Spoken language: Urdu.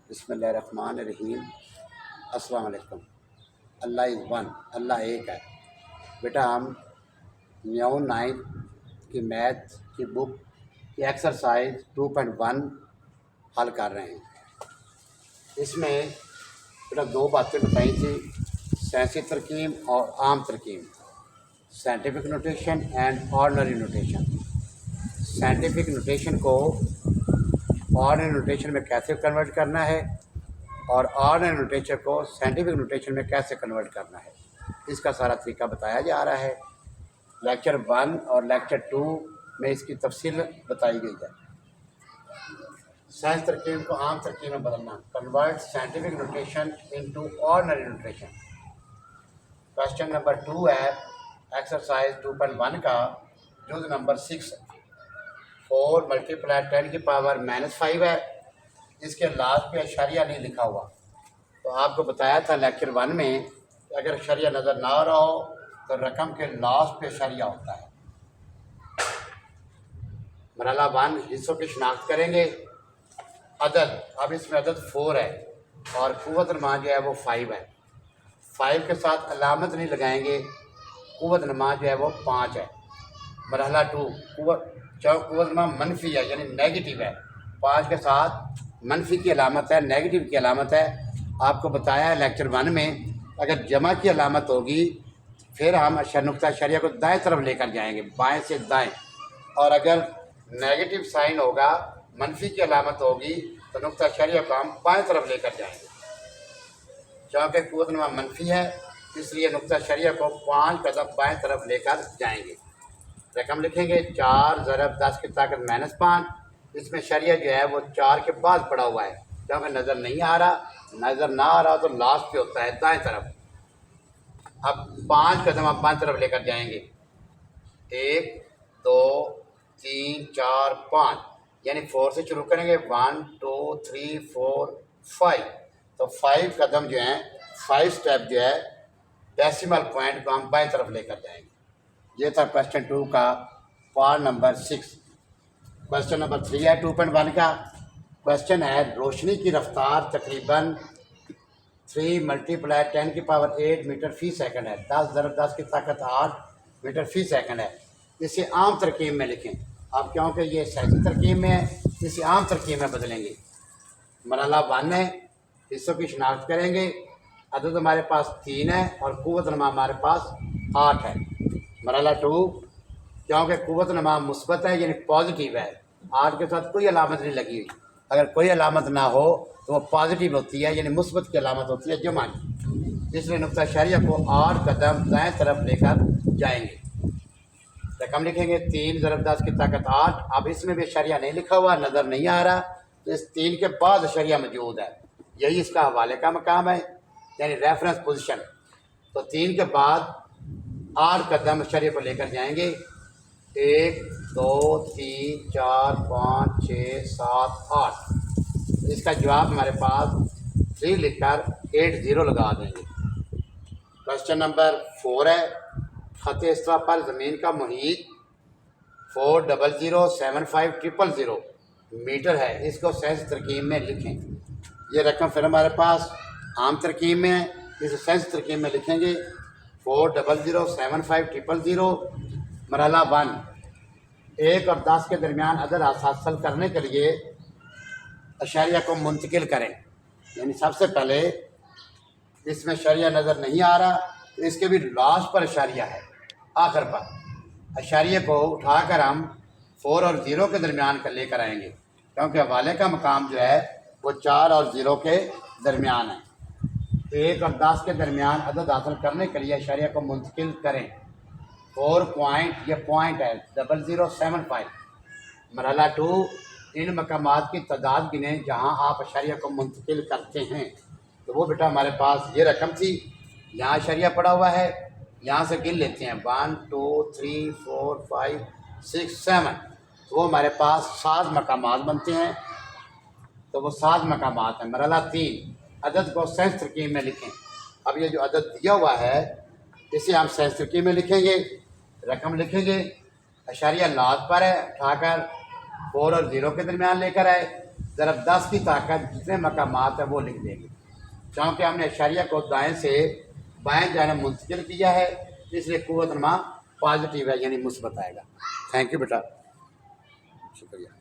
بسم اللہ الرحمن الرحیم۔ السلام علیکم۔ اللہ از ون، اللہ ایک ہے۔ بیٹا ہم نیو 9 کی میتھ کی بک کی ایکسرسائز 2.1 حل کر رہے ہیں۔ اس میں بیٹا دو باتیں بتائی تھیں، سائنسی ترکیب اور عام ترکیب، scientific notation and ordinary notation. Scientific notation کو آرڈنری نوٹیشن میں کیسے کنورٹ کرنا ہے اور آرڈنری نوٹیشن کو سائنٹیفک نوٹیشن میں کیسے کنورٹ کرنا ہے، اس کا سارا طریقہ بتایا جا رہا ہے۔ لیکچر 1 اور لیکچر 2 میں اس کی تفصیل بتائی گئی ہے۔ سائنس ترکیب کو عام ترکیب میں بدلنا، convert scientific notation into ordinary notation. Question number 2 ہے ایکسرسائز 2.1 کا جز نمبر 6، 4 ملٹیپلائی 10 کی پاور -5 ہے۔ اس کے لاسٹ پہ اشاریہ نہیں لکھا ہوا، تو آپ کو بتایا تھا لیکچر 1 میں کہ اگر اشاریہ نظر نہ آ رہا ہو تو رقم کے لاسٹ پہ اشاریہ ہوتا ہے۔ مرحلہ 1 حصوں کی شناخت کریں گے۔ عدد، اب اس میں عدد 4 ہے اور قوت نما جو ہے وہ 5 ہے۔ 5 کے ساتھ علامت نہیں لگائیں گے، قوت نما جو ہے وہ 5 ہے۔ مرحلہ 2 قوت نما منفی ہے یعنی نیگیٹو ہے، 5 کے ساتھ منفی کی علامت ہے، نیگیٹو کی علامت ہے۔ آپ کو بتایا ہے لیکچر 1 میں اگر جمع کی علامت ہوگی پھر ہم نقطہ اشاریہ کو دائیں طرف لے کر جائیں گے، بائیں سے دائیں، اور اگر نیگیٹو سائن ہوگا، منفی کی علامت ہوگی تو نقطہ اشاریہ کو ہم بائیں طرف لے کر جائیں گے۔ چونکہ قوت نما منفی ہے اس لیے نقطہ اشاریہ کو 5 قدم بائیں طرف لے کر جائیں گے۔ رقم لکھیں گے 4 ضرب 10 کی طاقت -5۔ اس میں اشاریہ جو ہے وہ 4 کے بعد پڑا ہوا ہے، کیونکہ نظر نہیں آ رہا، نظر نہ آ رہا تو لاسٹ پہ ہوتا ہے دائیں طرف۔ اب 5 قدم آپ بائیں طرف لے کر جائیں گے، 1 2 3 4 5، یعنی 4 سے شروع کریں گے، 1 2 3 4 5، تو 5 قدم جو ہیں 5 سٹیپ جو ہے ڈیسیمل پوائنٹ کو ہم بائیں طرف لے کر جائیں گے۔ یہ تھا کوشچن 2 کا پارٹ نمبر 6۔ کوشچن نمبر 3 ہے 2.1 کا۔ کوشچن ہے روشنی کی رفتار تقریباً 3 ملٹیپلائی 10 کی پاور 8 میٹر فی سیکنڈ ہے۔ 10 ضرب 10 کی طاقت 8 میٹر فی سیکنڈ ہے۔ اسے عام ترکیب میں لکھیں۔ اب کیونکہ یہ سائنسی ترکیب میں ہے اسے عام ترکیب میں بدلیں گے۔ مرحلہ 1 ہے، حصوں کی شناخت کریں گے۔ عدد ہمارے پاس 3 ہے اور قوت نما ہمارے پاس 8 ہے۔ مرحلہ 2 کیونکہ قوت نما مثبت ہے یعنی پازیٹیو ہے، 8 کے ساتھ کوئی علامت نہیں لگی ہوئی، اگر کوئی علامت نہ ہو تو وہ پازیٹیو ہوتی ہے یعنی مثبت کی علامت ہوتی ہے جمع کی، اس لیے نقطہ اشاریہ کو 8 قدم دائیں طرف لے کر جائیں گے۔ رقم لکھیں گے 3 ضرب 10 کی طاقت 8۔ اب اس میں بھی اشاریہ نہیں لکھا ہوا، نظر نہیں آ رہا، تو اس 3 کے بعد اشاریہ موجود ہے، یہی اس کا حوالے کا مقام ہے یعنی ریفرنس پوزیشن۔ تو 3 کے بعد 8 قدم اشاریہ کو لے کر جائیں گے، 1 2 3 4 5 6 7 8۔ اس کا جواب ہمارے پاس 3 لکھ کر 80 لگا دیں گے۔ کوشچن نمبر 4 ہے خط استوا پر زمین کا محیط 400075000 میٹر ہے، اس کو سائنس ترکیب میں لکھیں۔ یہ رقم پھر ہمارے پاس عام ترکیب میں ہے، اسے سائنس ترکیب میں لکھیں گے 400075000۔ مرحلہ 1 1 اور 10 کے درمیان عدد حاصل کرنے کے لیے اشاریہ کو منتقل کریں، یعنی سب سے پہلے اس میں اشاریہ نظر نہیں آ رہا تو اس کے بھی لاسٹ پر اشاریہ ہے، آخر پر اشاریہ کو اٹھا کر ہم 4 اور 0 کے درمیان لے کر آئیں گے، کیونکہ حوالے کا مقام جو ہے وہ 4 اور 0 کے درمیان ہے۔ 1 اور 10 کے درمیان عدد حاصل کرنے کے لیے اشاریہ کو منتقل کریں۔ 4 پوائنٹ، یہ پوائنٹ ہے 0075۔ مرحلہ 2 ان مقامات کی تعداد گنیں جہاں آپ اشاریہ کو منتقل کرتے ہیں، تو وہ بیٹا ہمارے پاس یہ رقم تھی، یہاں اشاریہ پڑا ہوا ہے، یہاں سے گن لیتے ہیں 1 2 3 4 5 6 7، تو وہ ہمارے پاس 7 مقامات بنتے ہیں، تو وہ 7 مقامات ہیں۔ مرحلہ 3 عدد کو سائنس ترکیب میں لکھیں۔ اب یہ جو عدد دیا ہوا ہے اسے ہم سائنس ترکیب میں لکھیں گے، رقم لکھیں گے، اشاریہ لات پر ہے، اٹھا کر 4 اور 0 کے درمیان لے کر آئے، ضرب 10 کی طاقت جتنے مقامات ہیں وہ لکھ دیں گے، چونکہ ہم نے اشاریہ کو دائیں سے بائیں جانب منتقل کیا ہے، اس لیے قوت نما پازیٹیو ہے، یعنی مثبت آئے گا۔ تھینک یو بیٹا، شکریہ۔